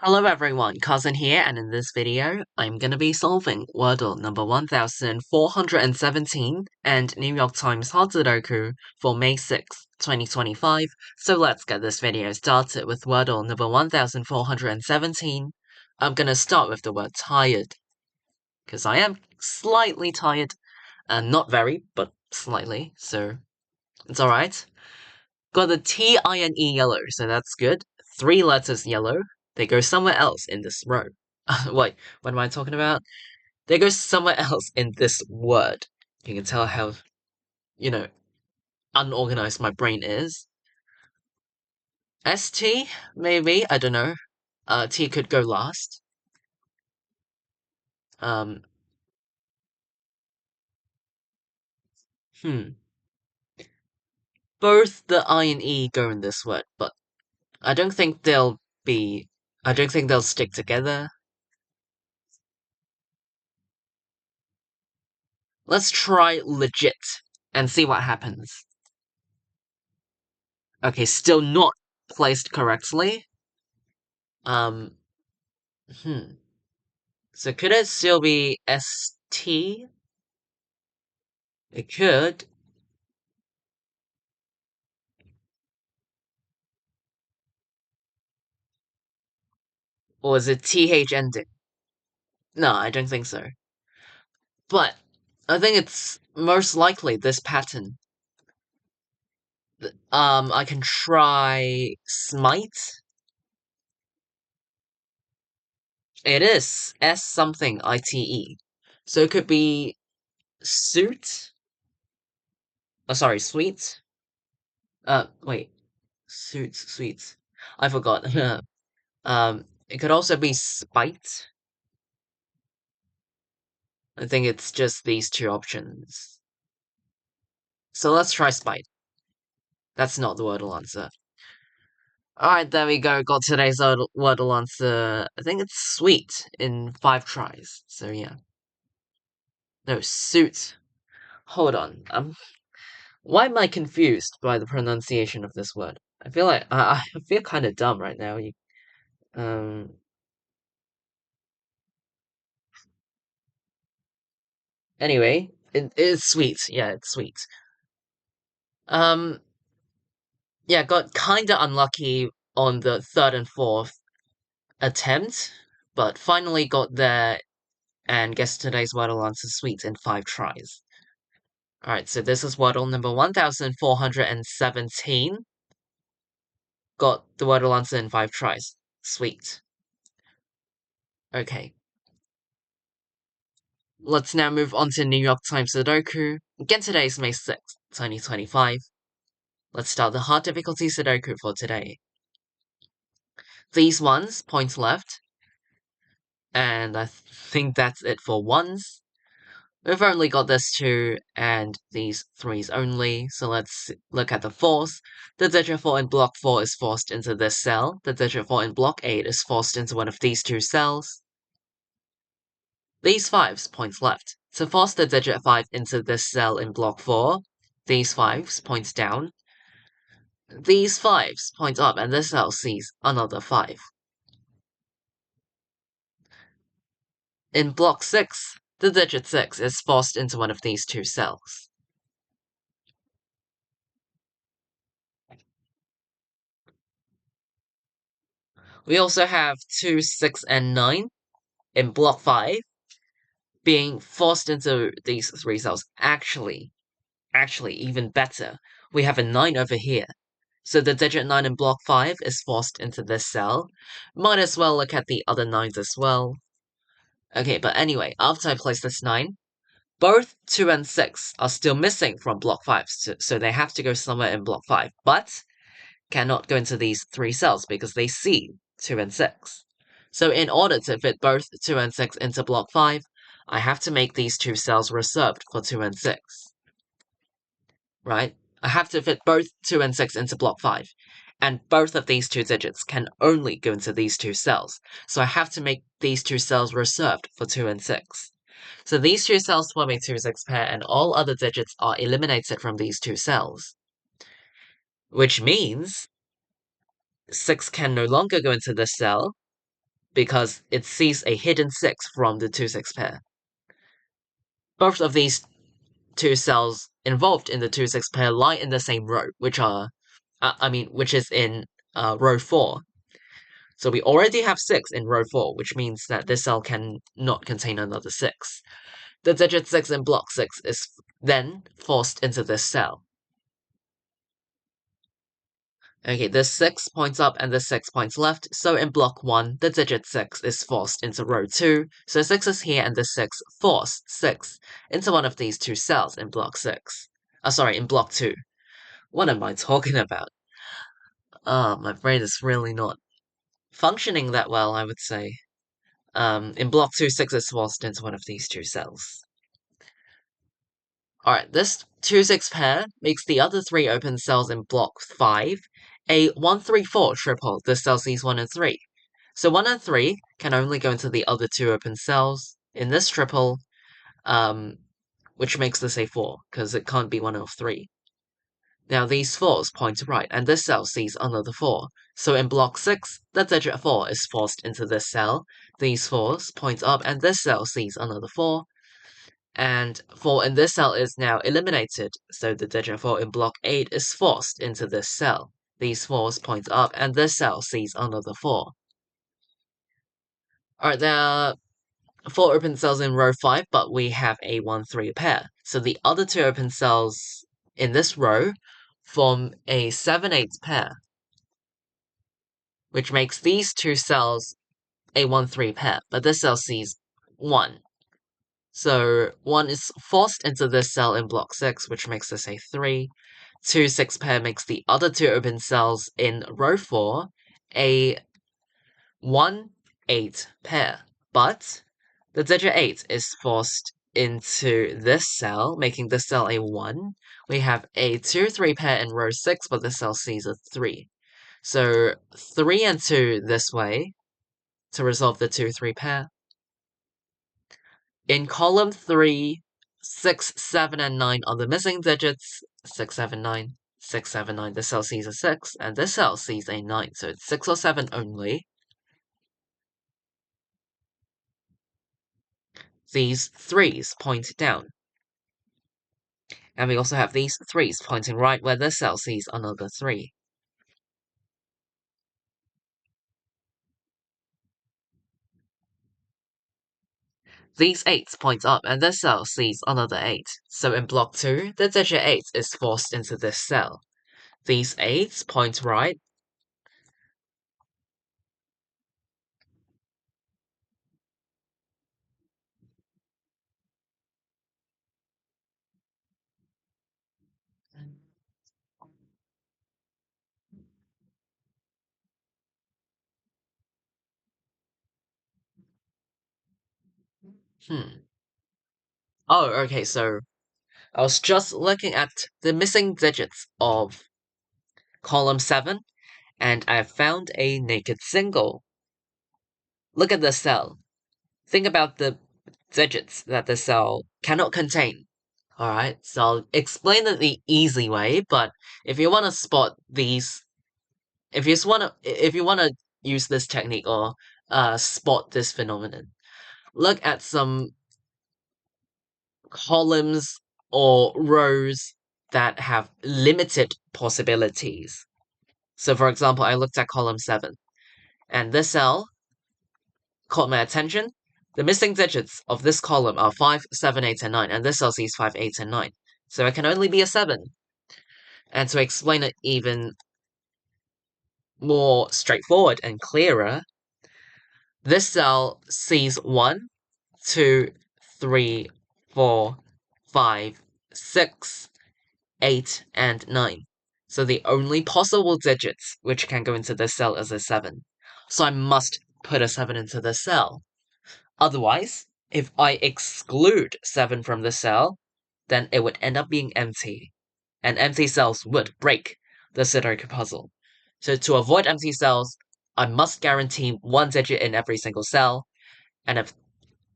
Hello everyone, Cousin here, and in this video, I'm gonna be solving Wordle number 1417 and New York Times Hard Sudoku for May 6, 2025. So let's get this video started with Wordle number 1417. I'm gonna start with the word tired, because I am slightly tired, and not very, but slightly, so it's alright. Got the T-I-N-E yellow, so that's good. 3 letters yellow. They go somewhere else in this row. Wait, what am I talking about? They go somewhere else in this word. You can tell how, you know, unorganized my brain is. ST, maybe, I don't know. T could go last. Um, hmm. Both the I and E go in this word, but I don't think they'll be, I don't think they'll stick together. Let's try legit and see what happens. Okay, still not placed correctly. Um, hmm. So could it still be ST? It could. Or is it TH ending? No, I don't think so. But I think it's most likely this pattern. I can try smite. It is S something ITE. So it could be suit. Oh, sorry, sweet. Wait. Suits, sweets. I forgot. It could also be spite. I think it's just these two options. So let's try spite. That's not the Wordle answer. Alright, there we go. Got today's Wordle answer. I think it's sweet in 5 tries. So yeah. No, suit. Hold on. Why am I confused by the pronunciation of this word? I feel like I feel kind of dumb right now. Um. Anyway, it is sweet. Yeah, it's sweet. Um. Yeah, got kinda unlucky on the third and fourth attempt, but finally got there and guessed today's Wordle answer sweet in 5 tries. Alright, so this is Wordle number 1417. Got the Wordle answer in 5 tries. Sweet. Okay. Let's now move on to New York Times Sudoku. Again, today is May 6th, 2025. Let's start the hard difficulty Sudoku for today. These ones, point left. And I think that's it for ones. We've only got this 2 and these 3s only, so let's look at the 4s. The digit 4 in block 4 is forced into this cell. The digit 4 in block 8 is forced into one of these 2 cells. These 5s point left. To force the digit 5 into this cell in block 4, these 5s point down. These 5s point up, and this cell sees another 5. In block 6, the digit 6 is forced into one of these 2 cells. We also have 2, 6, and 9 in block 5 being forced into these 3 cells. Actually, even better. We have a 9 over here. So the digit 9 in block 5 is forced into this cell. Might as well look at the other 9s as well. Okay, but anyway, after I place this 9, both 2 and 6 are still missing from block 5, so they have to go somewhere in block 5, but cannot go into these 3 cells because they see 2 and 6. So in order to fit both 2 and 6 into block 5, I have to make these 2 cells reserved for 2 and 6. Right? I have to fit both 2 and 6 into block 5. And both of these 2 digits can only go into these 2 cells. So I have to make these 2 cells reserved for 2 and 6. So these 2 cells form a 2-6 pair, and all other digits are eliminated from these 2 cells. Which means 6 can no longer go into this cell, because it sees a hidden 6 from the 2-6 pair. Both of these two cells involved in the 2-6 pair lie in the same row, which is in row 4. So we already have 6 in row 4, which means that this cell cannot contain another 6. The digit 6 in block 6 is then forced into this cell. Okay, this 6 points up and this 6 points left, so in block 1, the digit 6 is forced into row 2, so 6 is here and this 6 forced 6 into one of these two cells in block 6. In block 2. What am I talking about? My brain is really not functioning that well, I would say. In block 2, 6 is forced into one of these two cells. Alright, this 2-6 pair makes the other 3 open cells in block 5 a 1-3-4 triple. This cell sees 1 and 3. So 1 and 3 can only go into the other 2 open cells in this triple, which makes this a 4, because it can't be 1 of 3. Now these 4s point to right, and this cell sees another 4. So in block 6, the digit 4 is forced into this cell. These 4s point up, and this cell sees another 4. And 4 in this cell is now eliminated, so the digit 4 in block 8 is forced into this cell. These 4s point up, and this cell sees another 4. Alright, there are 4 open cells in row 5, but we have a 1-3 pair. So the other 2 open cells in this row form a 7-8 pair, which makes these two cells a 1-3 pair, but this cell sees 1. So 1 is forced into this cell in block 6, which makes this a 3. 2-6 pair makes the other 2 open cells in row 4 a 1-8 pair. But the digit 8 is forced into this cell, making this cell a 1. We have a 2-3 pair in row 6, but this cell sees a 3. So 3 and 2 this way to resolve the 2-3 pair. In column 3, 6, 7, and 9 are the missing digits. 6, 7, 9. 6, 7, 9. This cell sees a 6, and this cell sees a 9, so it's 6 or 7 only. These 3s point down. And we also have these 3s pointing right where this cell sees another 3. These 8s point up, and this cell sees another 8. So in block 2, the digit 8 is forced into this cell. These 8s point right. Oh, okay, so I was just looking at the missing digits of column 7, and I found a naked single. Look at the cell. Think about the digits that the cell cannot contain. Alright, so I'll explain it the easy way, but if you want to spot these, if you want to use this technique or spot this phenomenon, look at some columns or rows that have limited possibilities. So for example, I looked at column 7, and this cell caught my attention. The missing digits of this column are 5, 7, 8, and 9, and this cell sees 5, 8, and 9. So it can only be a 7. And to explain it even more straightforward and clearer, this cell sees 1, 2, 3, 4, 5, 6, 8, and 9. So the only possible digits which can go into this cell is a 7. So I must put a 7 into this cell. Otherwise, if I exclude 7 from the cell, then it would end up being empty. And empty cells would break the Sudoku puzzle. So to avoid empty cells, I must guarantee 1 digit in every single cell. And if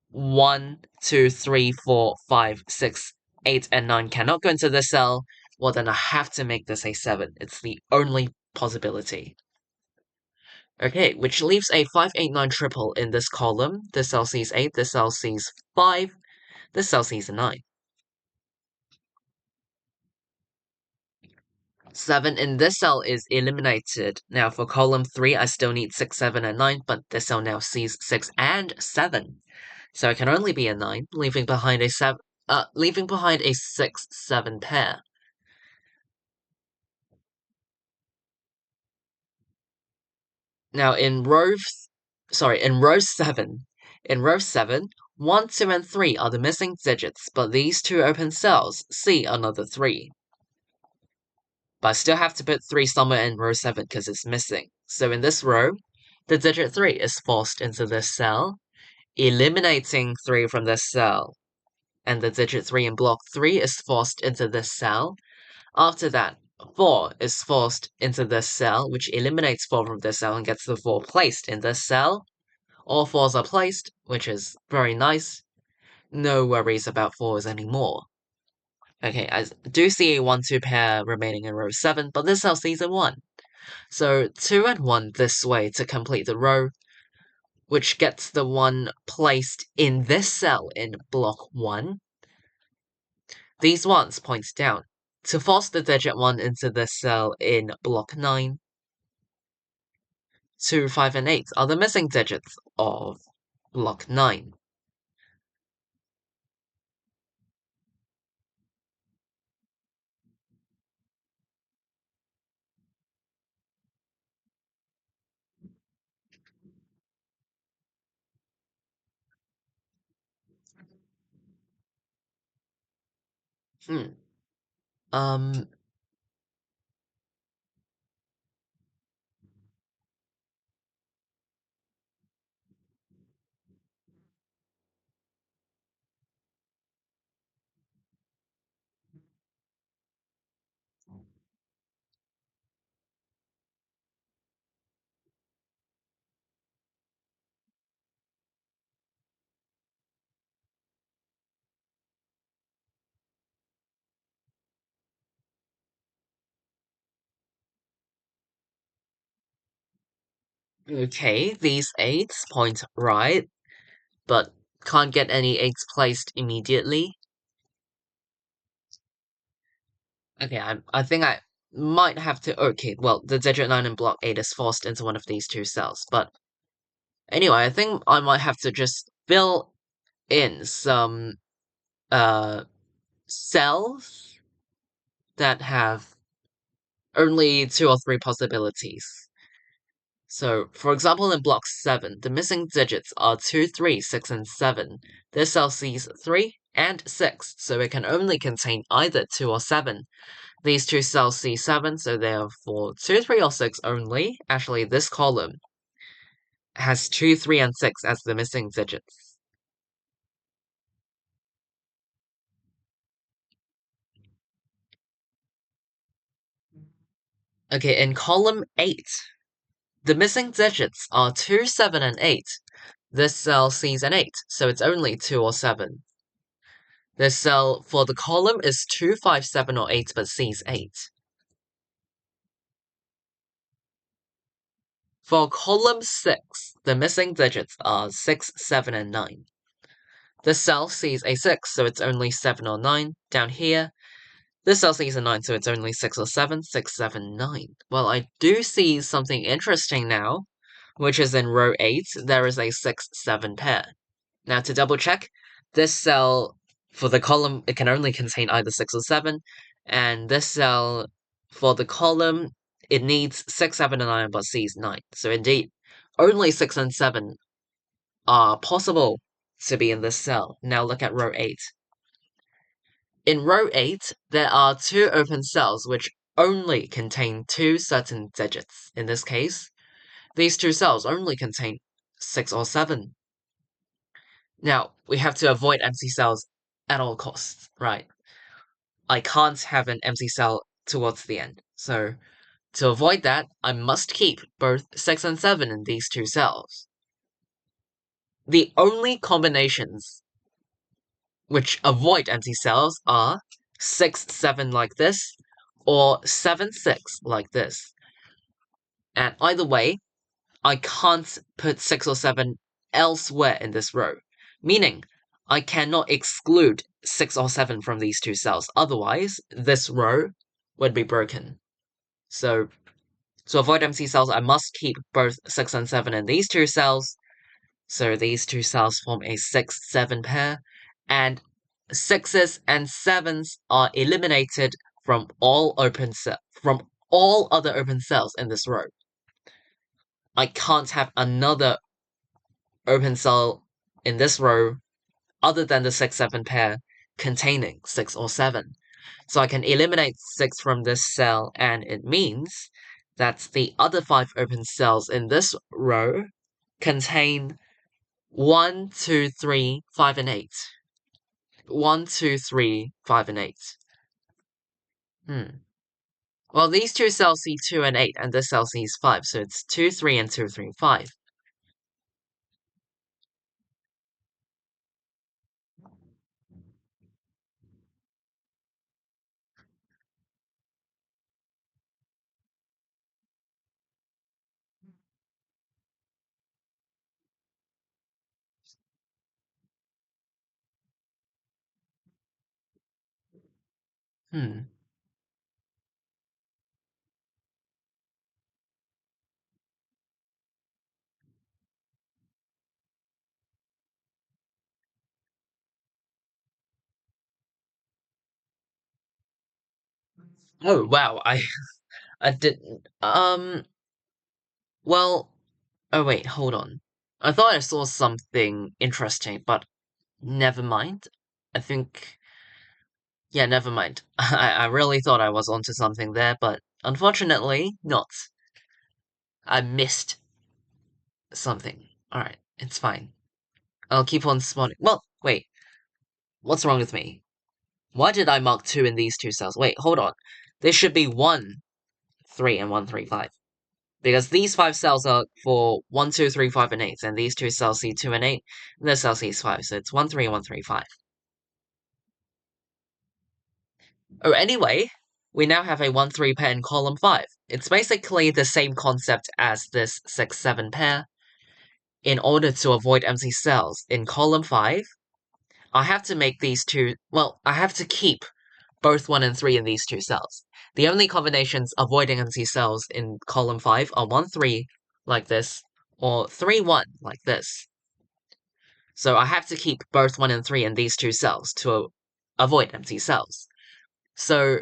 1, 2, 3, 4, 5, 6, 8, and 9 cannot go into this cell, well then I have to make this a 7. It's the only possibility. Okay, which leaves a 589 triple in this column. This cell sees 8, this cell sees 5, this cell sees a 9. 7 in this cell is eliminated. Now for column 3, I still need 6, 7, and 9, but this cell now sees 6 and 7. So it can only be a 9, leaving behind a 6, 7 pair. Now in row 7, 1, 2, and 3 are the missing digits, but these two open cells see another 3. But I still have to put 3 somewhere in row 7 because it's missing. So in this row, the digit 3 is forced into this cell, eliminating 3 from this cell. And the digit 3 in block 3 is forced into this cell. After that, 4 is forced into this cell, which eliminates 4 from this cell and gets the 4 placed in this cell. All 4s are placed, which is very nice. No worries about 4s anymore. Okay, I do see a 1-2 pair remaining in row 7, but this cell sees a 1. So 2 and 1 this way to complete the row, which gets the 1 placed in this cell in block 1. These 1s point down to force the digit 1 into this cell in block 9. 2, 5, and 8 are the missing digits of block 9. Hmm. Um, okay, these 8s point right, but can't get any 8s placed immediately. Okay, I think I might have to. Okay, well, the digit 9 in block 8 is forced into one of these two cells, but anyway, I think I might have to just fill in some uh cells that have only 2 or 3 possibilities. So, for example, in block 7, the missing digits are 2, 3, 6, and 7. This cell sees 3 and 6, so it can only contain either 2 or 7. These two cells see 7, so therefore 2, 3, or 6 only. Actually, this column has 2, 3, and 6 as the missing digits. Okay, in column 8, the missing digits are 2, 7, and 8. This cell sees an 8, so it's only 2 or 7. This cell for the column is 2, 5, 7, or 8, but sees 8. For column 6, the missing digits are 6, 7, and 9. This cell sees a 6, so it's only 7 or 9. Down here, this cell sees a 9, so it's only 6 or 7, 6, 7, 9. Well, I do see something interesting now, which is in row 8, there is a 6, 7 pair. Now, to double check, this cell, for the column, it can only contain either 6 or 7, and this cell, for the column, it needs 6, 7, and 9, but sees 9. So indeed, only 6 and 7 are possible to be in this cell. Now look at row 8. In row 8, there are 2 open cells which only contain 2 certain digits. In this case, these 2 cells only contain 6 or 7. Now, we have to avoid empty cells at all costs, right? I can't have an empty cell towards the end. So, to avoid that, I must keep both 6 and 7 in these 2 cells. The only combinations which avoid empty cells are 6, 7 like this, or 7, 6 like this. And either way, I can't put 6 or 7 elsewhere in this row, meaning I cannot exclude 6 or 7 from these two cells, otherwise this row would be broken. So to avoid empty cells, I must keep both 6 and 7 in these two cells, so these two cells form a 6-7 pair, and 6s and 7s are eliminated from all other open cells in this row. I can't have another open cell in this row other than the 6-7 pair containing 6 or 7. So I can eliminate 6 from this cell, and it means that the other 5 open cells in this row contain 1, 2, 3, 5, and 8. 1, 2, 3, 5, and 8. Well, these two cells see 2 and 8, and this cell sees 5, so it's 2, 3, and 2, 3, 5. Hmm. Oh, wow, I didn't, well, oh wait, hold on. I thought I saw something interesting, but never mind. I think, yeah, never mind. I really thought I was onto something there, but unfortunately, not. I missed something. Alright, it's fine. I'll keep on spawning. Well, wait, what's wrong with me? Why did I mark 2 in these two cells? Wait, hold on. There should be 1, 3, and 1, 3, 5. Because these 5 cells are for 1, 2, 3, 5, and 8, and these two cells see 2 and 8, and this cell sees 5, so it's 1, 3, and 1, 3, 5. Oh, anyway, we now have a 1, 3 pair in column 5. It's basically the same concept as this 6, 7 pair. In order to avoid empty cells in column 5, I have to make these two, well, I have to keep both 1 and 3 in these two cells. The only combinations avoiding empty cells in column 5 are 1, 3, like this, or 3, 1, like this. So I have to keep both 1 and 3 in these two cells to avoid empty cells. So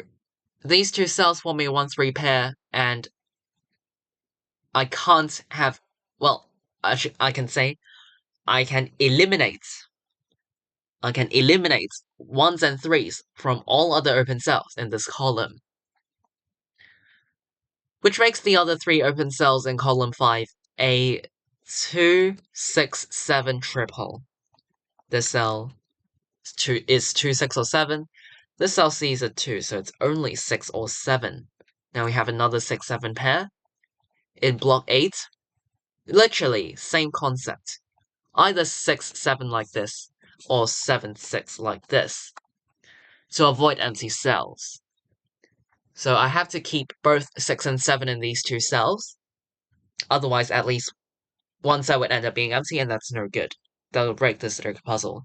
these two cells form a 1, 3 pair, and I can't have, well, I can say, I can eliminate ones and threes from all other open cells in this column, which makes the other 3 open cells in column 5 a 2, 6, 7 triple. This cell is 2, 6, or 7. This cell sees a 2, so it's only 6 or 7. Now we have another 6, 7 pair. In block 8, literally, same concept. Either 6, 7 like this, or 7, 6 like this, to avoid empty cells. So I have to keep both 6 and 7 in these two cells, otherwise at least one cell would end up being empty, and that's no good. That'll break the Sudoku puzzle.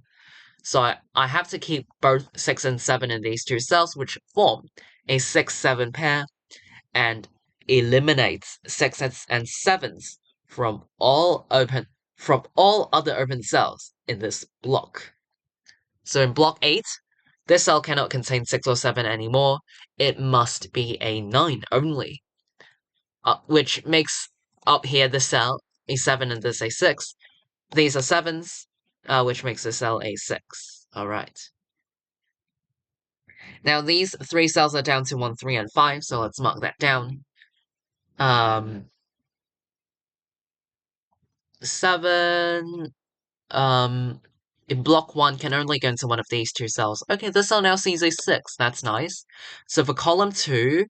So I have to keep both 6 and 7 in these two cells, which form a 6, 7 pair, and eliminates 6 and 7s from all other open cells in this block. So in block 8, this cell cannot contain 6 or 7 anymore. It must be a 9 only. Which makes up here the cell a 7 and this a 6. These are 7s, which makes the cell a 6. Alright. Now these 3 cells are down to 1, 3, and 5, so let's mark that down. 7, in block 1 can only go into one of these two cells. Okay, this cell now sees a 6, that's nice. So for column 2,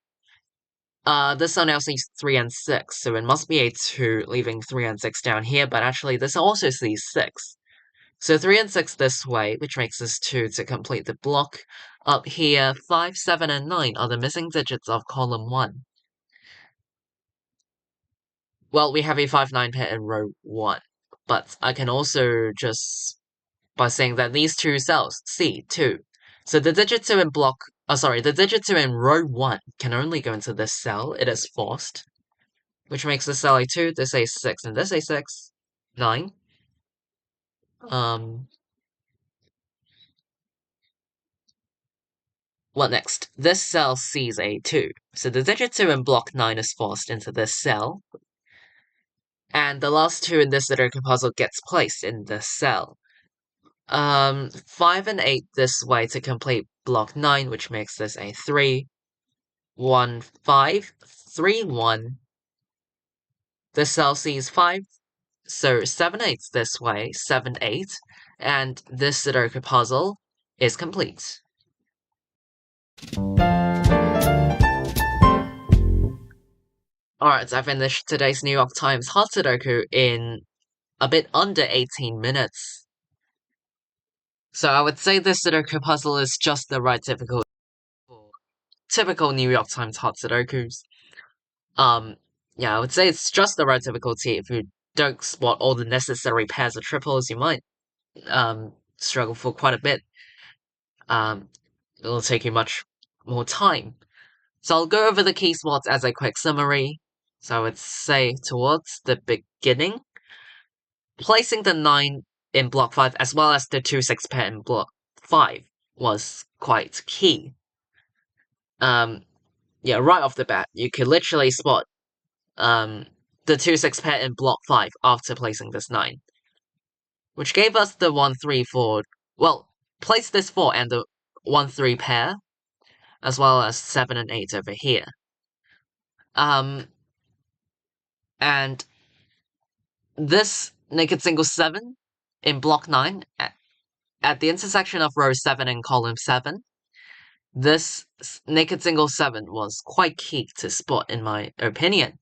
this cell now sees 3 and 6, so it must be a 2, leaving 3 and 6 down here, but actually this also sees 6. So 3 and 6 this way, which makes this 2 to complete the block. Up here, 5, 7, and 9 are the missing digits of column 1. well, we have a 5-9 pair in row 1, but I can also just, by saying that these two cells, C2, so the digit 2 in the digit 2 in row 1 can only go into this cell, it is forced, which makes this cell A2, this A6, and this A6, 9. What next? This cell sees A2, so the digit 2 in block 9 is forced into this cell, and the last 2 in this Sudoku puzzle gets placed in this cell. 5 and 8 this way to complete block 9, which makes this a 3, 1, 5, 3, 1. The cell sees 5, so 7, 8 this way, 7, 8, and this Sudoku puzzle is complete. Alright, I finished today's New York Times Hot Sudoku in a bit under 18 minutes. So I would say this Sudoku puzzle is just the right typical New York Times Hot Sudokus. Yeah, I would say it's just the right difficulty. If you don't spot all the necessary pairs of triples, you might struggle for quite a bit. It'll take you much more time. So I'll go over the key spots as a quick summary. So I would say towards the beginning, placing the 9 in block 5 as well as the 2-6 pair in block 5 was quite key. Yeah, right off the bat, you could literally spot the 2-6 pair in block 5 after placing this 9. Which gave us the 1-3 for, well, place this 4 and the 1-3 pair, as well as 7 and 8 over here. And this naked single 7 in block 9 at the intersection of row 7 and column 7. This naked single 7 was quite key to spot in my opinion,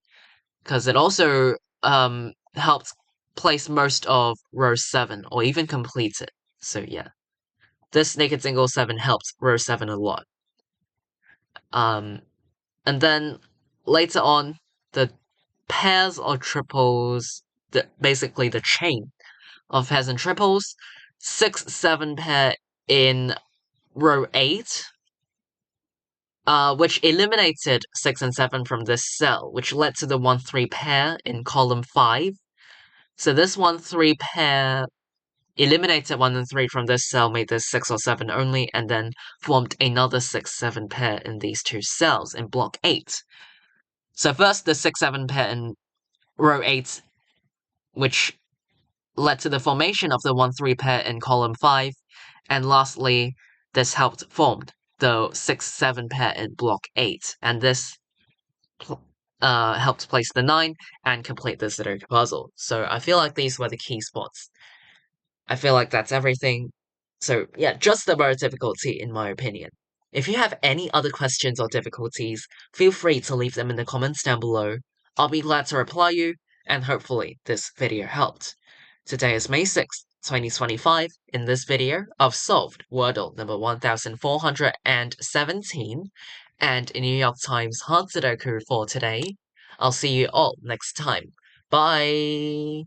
because it also helped place most of row 7 or even complete it. So yeah, this naked single 7 helped row 7 a lot. And then later on, the pairs or triples, basically the chain of pairs and triples, 6, 7 pair in row 8, which eliminated 6 and 7 from this cell, which led to the 1-3 pair in column 5. So this 1-3 pair eliminated 1 and 3 from this cell, made this 6 or 7 only, and then formed another 6-7 pair in these two cells in block 8. So first, the 6-7 pair in row 8, which led to the formation of the 1-3 pair in column 5, and lastly, this helped form the 6-7 pair in block 8, and this helped place the 9 and complete the Sudoku puzzle. So I feel like these were the key spots. I feel like that's everything. So yeah, just the low difficulty in my opinion. If you have any other questions or difficulties, feel free to leave them in the comments down below. I'll be glad to reply you, and hopefully this video helped. Today is May 6th, 2025. In this video, I've solved Wordle number 1417 and a New York Times hard Sudoku for today. I'll see you all next time. Bye!